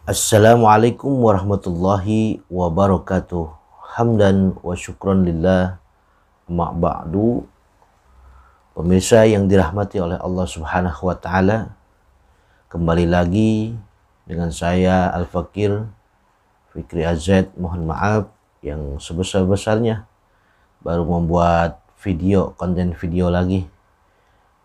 Assalamualaikum warahmatullahi wabarakatuh. Hamdan wa syukran lillah, ma ba'du. Pemirsa yang dirahmati oleh Allah Subhanahu wa taala, kembali lagi dengan saya Al-Fakir Fikri AZ. Mohon maaf yang sebesar-besarnya baru membuat konten video lagi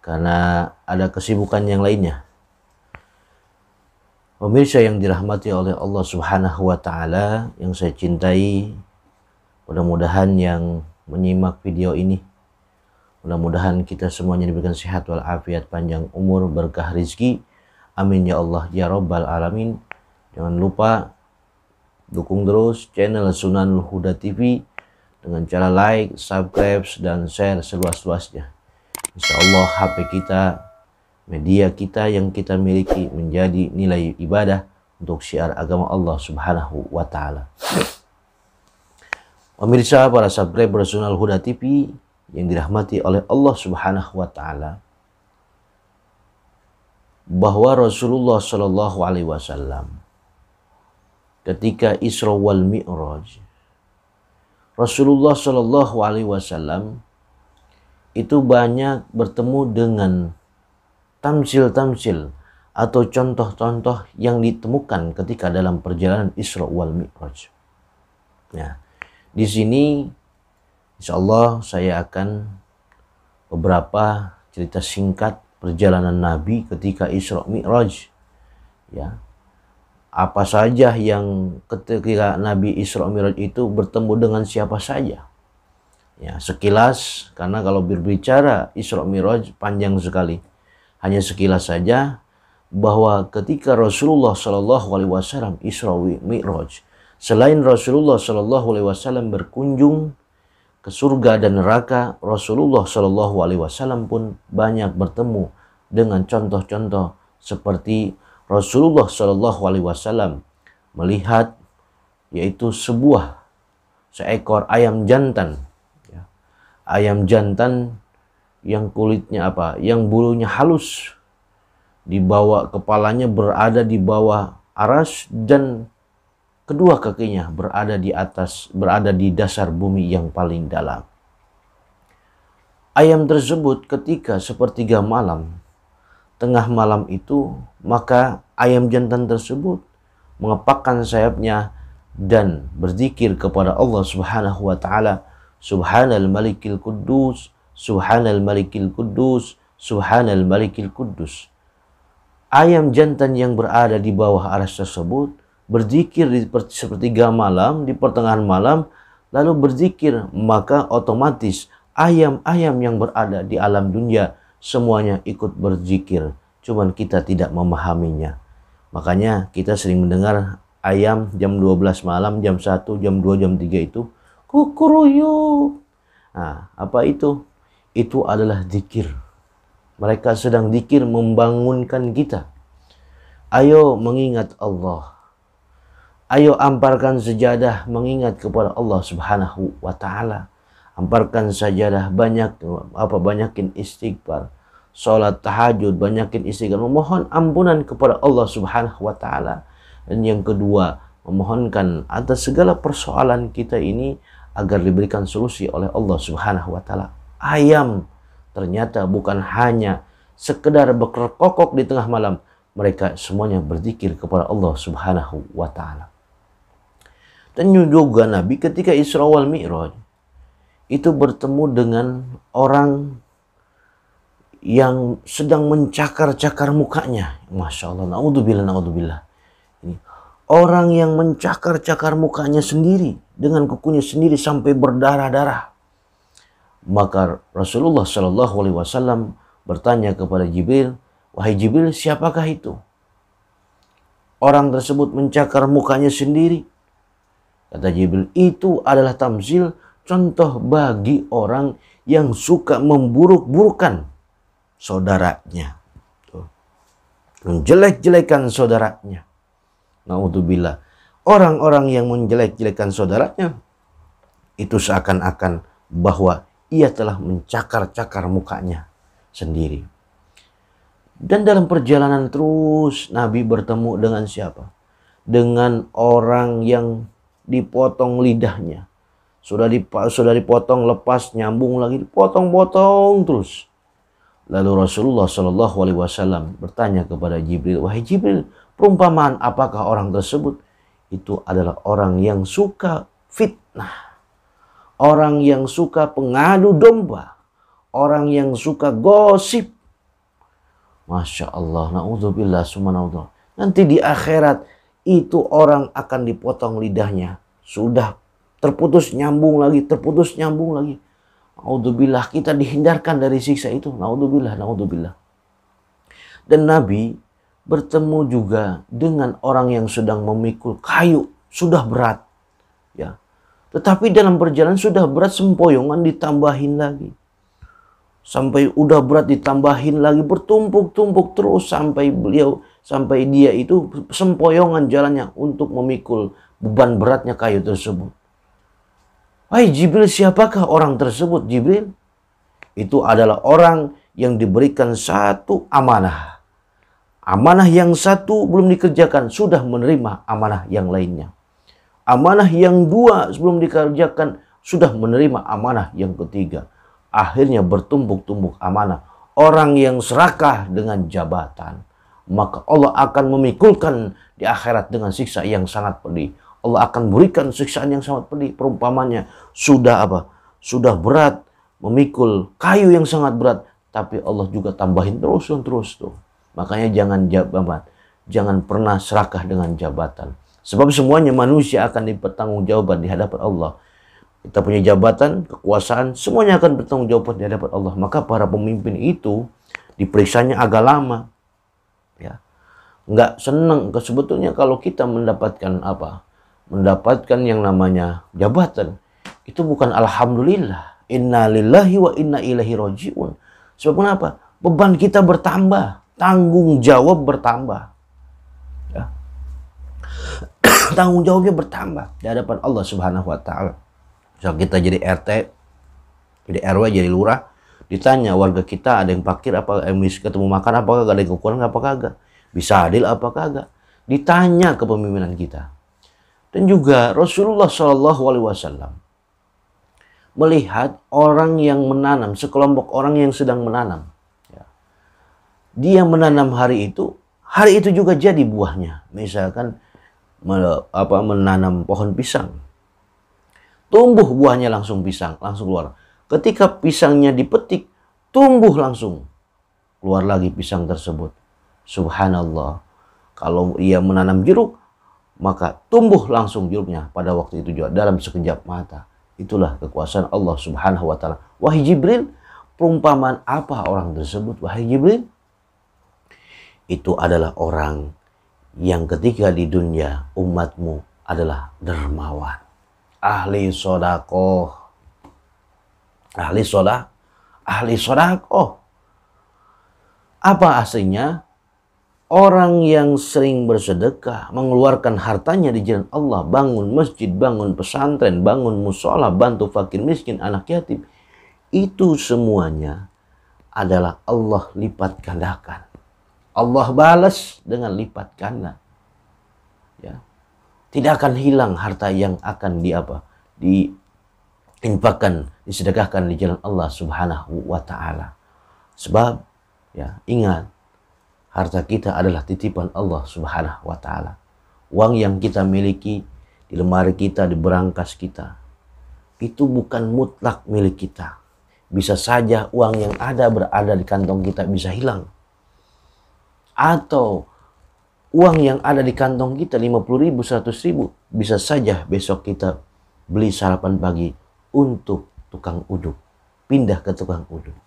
karena ada kesibukan yang lainnya. Pemirsa yang dirahmati oleh Allah Subhanahu wa taala yang saya cintai, mudah-mudahan yang menyimak video ini, mudah-mudahan kita semuanya diberikan sehat walafiat, panjang umur, berkah rizki. Amin ya Allah ya Rabbal alamin. Jangan lupa dukung terus channel Sunan Huda TV dengan cara like, subscribe, dan share seluas-luasnya. Insya Allah HP kita, media kita yang kita miliki menjadi nilai ibadah untuk syiar agama Allah Subhanahu wa taala. Pemirsa, para subscriber Sunan Huda TV yang dirahmati oleh Allah Subhanahu wa taala, bahwa Rasulullah Shallallahu alaihi wasallam ketika Isra wal Mi'raj, Rasulullah Shallallahu alaihi wasallam itu banyak bertemu dengan tamsil-tamsil atau contoh-contoh yang ditemukan ketika dalam perjalanan Isra wal Mi'raj. Nah, di sini insyaallah saya akan beberapa cerita singkat perjalanan Nabi ketika Isra Mi'raj. Ya. Apa saja yang ketika Nabi Isra Mi'raj itu bertemu dengan siapa saja. Ya, sekilas, karena kalau berbicara Isra Mi'raj panjang sekali. Hanya sekilas saja bahwa ketika Rasulullah Shallallahu alaihi wasallam Isra Mi'raj, selain Rasulullah Shallallahu alaihi wasallam berkunjung ke surga dan neraka, Rasulullah Shallallahu alaihi wasallam pun banyak bertemu dengan contoh-contoh seperti Rasulullah Shallallahu alaihi wasallam melihat yaitu seekor ayam jantan, ya. Ayam jantan yang kulitnya yang bulunya halus, dibawa kepalanya berada di bawah aras dan kedua kakinya berada di dasar bumi yang paling dalam. Ayam tersebut ketika sepertiga malam, tengah malam itu, maka ayam jantan tersebut mengepakkan sayapnya dan berzikir kepada Allah Subhanahu wa taala, Subhanal Malikil Quddus, Subhanal Malikil Quddus, Subhanal Malikil Quddus. Ayam jantan yang berada di bawah aras tersebut berzikir di sepertiga malam, di pertengahan malam, lalu berzikir, maka otomatis ayam-ayam yang berada di alam dunia semuanya ikut berzikir. Cuman kita tidak memahaminya. Makanya kita sering mendengar ayam jam 12 malam, jam 1, jam 2, jam 3 itu kukuruyuk. Nah, apa itu? Itu adalah zikir. Mereka sedang zikir membangunkan kita. Ayo mengingat Allah. Ayo amparkan sejadah mengingat kepada Allah Subhanahu wa taala. Amparkan sajadah, banyakin istighfar. Salat tahajud, banyakin istighfar, memohon ampunan kepada Allah Subhanahu wa taala. Dan yang kedua, memohonkan atas segala persoalan kita ini agar diberikan solusi oleh Allah Subhanahu wa taala. Ayam ternyata bukan hanya sekedar berkokok di tengah malam, mereka semuanya berzikir kepada Allah Subhanahu wa taala. Dan juga Nabi ketika Isra wal Mi'raj itu bertemu dengan orang yang sedang mencakar-cakar mukanya. Masya Allah, naudzubillah, naudzubillah. Ini orang yang mencakar-cakar mukanya sendiri dengan kukunya sendiri sampai berdarah-darah. Maka Rasulullah Shallallahu alaihi wasallam bertanya kepada Jibril, wahai Jibril, siapakah itu? Orang tersebut mencakar mukanya sendiri. Kata Jibril, itu adalah tamsil, contoh bagi orang yang suka memburuk-burukan saudaranya. Menjelek-jelekan saudaranya. Naudzubillah. Orang-orang yang menjelek-jelekan saudaranya itu seakan-akan bahwa ia telah mencakar-cakar mukanya sendiri. Dan dalam perjalanan terus Nabi bertemu dengan siapa? dengan orang yang dipotong lidahnya. Sudah dipotong, lepas, nyambung lagi, dipotong-potong terus. Lalu Rasulullah Shallallahu Alaihi Wasallam bertanya kepada Jibril, wahai Jibril, perumpamaan apakah orang tersebut? Itu adalah orang yang suka fitnah, orang yang suka pengadu domba, orang yang suka gosip. Masya Allah, na'udzubillah, subhanallah. Nanti di akhirat itu orang akan dipotong lidahnya. Sudah terputus nyambung lagi, terputus nyambung lagi. Na'udzubillah, kita dihindarkan dari siksa itu. Na'udzubillah, na'udzubillah. Dan Nabi bertemu juga dengan orang yang sedang memikul kayu. Sudah berat. Ya. Tetapi dalam perjalanan sudah berat, sempoyongan ditambahin lagi. Sampai udah berat ditambahin lagi, bertumpuk-tumpuk terus sampai dia itu sempoyongan jalannya untuk memikul beban beratnya kayu tersebut. Wahai Jibril, siapakah orang tersebut, Jibril? Itu adalah orang yang diberikan satu amanah. Amanah yang satu belum dikerjakan, sudah menerima amanah yang lainnya. Amanah yang dua sebelum dikerjakan, sudah menerima amanah yang ketiga. Akhirnya bertumpuk-tumpuk amanah. Orang yang serakah dengan jabatan, maka Allah akan memikulkan di akhirat dengan siksa yang sangat pedih. Allah akan berikan siksaan yang sangat pedih. Perumpamannya sudah berat memikul kayu yang sangat berat, tapi Allah juga tambahin terus tuh. Makanya jangan pernah serakah dengan jabatan. Sebab semuanya manusia akan dipertanggungjawabkan di hadapan Allah. Kita punya jabatan, kekuasaan, semuanya akan bertanggung jawab di hadapan Allah. Maka para pemimpin itu diperiksanya agak lama. Ya. Nggak senang. Sebetulnya kalau kita mendapatkan yang namanya jabatan, itu bukan alhamdulillah. Inna lillahi wa inna ilaihi raji'un. Sebab kenapa? Beban kita bertambah. Tanggung jawab bertambah. Ya. Tanggung jawabnya bertambah di hadapan Allah Subhanahu wa Ta'ala. Misal kita jadi RT, jadi RW, jadi lurah, ditanya warga kita ada yang fakir apa, yang miskin ketemu makan apa kagak, ada yang kekurangan apa kagak, bisa adil apa kagak, ditanya kepemimpinan kita. Dan juga Rasulullah Shallallahu Alaihi Wasallam melihat orang yang menanam, sekelompok orang yang sedang menanam. Ya. Dia menanam hari itu juga jadi buahnya. Misalkan menanam pohon pisang. Tumbuh buahnya langsung pisang, langsung keluar. Ketika pisangnya dipetik, tumbuh langsung. Keluar lagi pisang tersebut. Subhanallah. Kalau ia menanam jeruk, maka tumbuh langsung jeruknya pada waktu itu juga dalam sekejap mata. Itulah kekuasaan Allah Subhanahu wa Ta'ala. Wahai Jibril, perumpamaan apa orang tersebut? Wahai Jibril, itu adalah orang yang ketika di dunia umatmu adalah dermawan. Ahli sodakoh. Ahli sodakoh. Apa aslinya? Orang yang sering bersedekah, mengeluarkan hartanya di jalan Allah, bangun masjid, bangun pesantren, bangun musola, bantu fakir miskin, anak yatim. Itu semuanya adalah Allah lipat gandakan. Allah balas dengan lipat ganda. Ya. Tidak akan hilang harta yang akan diinfakkan, disedekahkan di jalan Allah Subhanahu wa Ta'ala. Sebab ya, ingat, harta kita adalah titipan Allah Subhanahu wa Ta'ala. Uang yang kita miliki di lemari kita, di berangkas kita, itu bukan mutlak milik kita. Bisa saja uang yang berada di kantong kita bisa hilang. Atau uang yang ada di kantong kita 50.000, 100.000, bisa saja besok kita beli sarapan pagi untuk tukang uduk, pindah ke tukang uduk.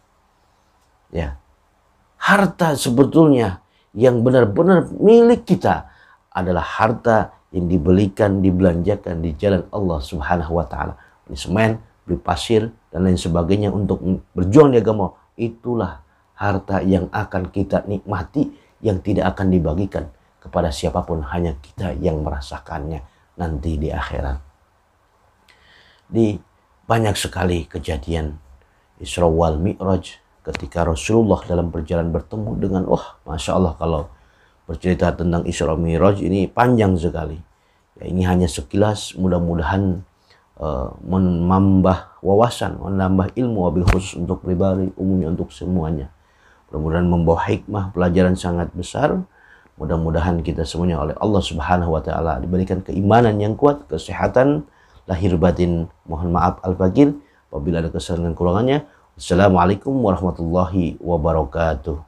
Ya, harta sebetulnya yang benar-benar milik kita adalah harta yang dibelanjakan di jalan Allah Subhanahu wa Ta'ala. Beli semen, beli pasir, dan lain sebagainya untuk berjuang di agama. Itulah harta yang akan kita nikmati, yang tidak akan dibagikan kepada siapapun, hanya kita yang merasakannya nanti di akhirat. Di banyak sekali kejadian Isra wal Mi'raj ketika Rasulullah dalam perjalanan bertemu dengan, Masya Allah, kalau bercerita tentang Isra Mi'raj ini panjang sekali. Ya, ini hanya sekilas, mudah-mudahan menambah wawasan, menambah ilmu, wabil khusus untuk pribadi, umumnya untuk semuanya. Mudah-mudahan membawa hikmah, pelajaran sangat besar. Mudah-mudahan kita semuanya oleh Allah Subhanahu wa taala diberikan keimanan yang kuat, kesehatan lahir batin. Mohon maaf al-fakir apabila ada kesalahan dan kurangannya. Assalamualaikum warahmatullahi wabarakatuh.